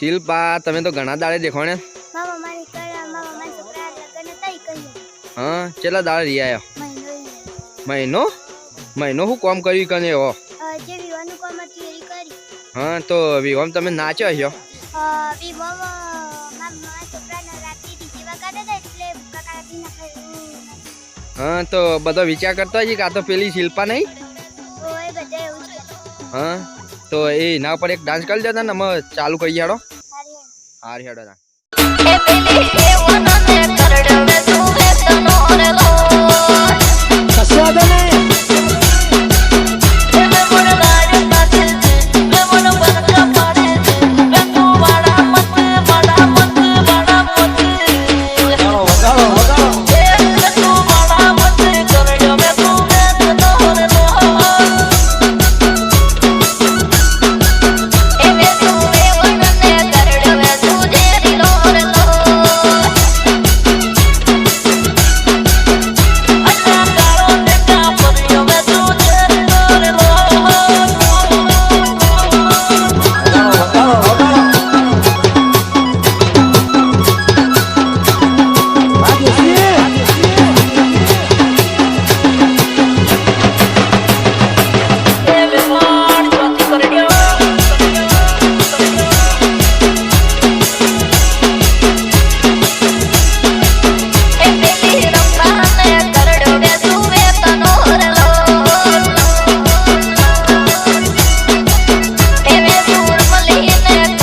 શિલ્પા તમે તો ઘણા દાડે દેખો ને મામા મારી છોકરા લગન હતા ઈ કહ્યું હા કેટલા દાડે રી આયો મહિનો મહિનો શું કામ કર્યું કને હો જે વિવાહનું કામ હતું એ કરી હા તો વિવાહ તમે નાચ્યો હશો વિવાહ મામા છોકરાને રાતે ડીજે વગાડે હતા એટલે ભૂકા કાઢી નાખ્યું હા તો બધો વિચાર કરતો હોય કે આ તો પેલી શિલ્પા નહીં ઓય બધા એવું છે હા તો એના ઉપર એક ડાન્સ કરી દેતા ને અમે ચાલુ કરી હેડો સારી હાર હેડો તા કસ્યા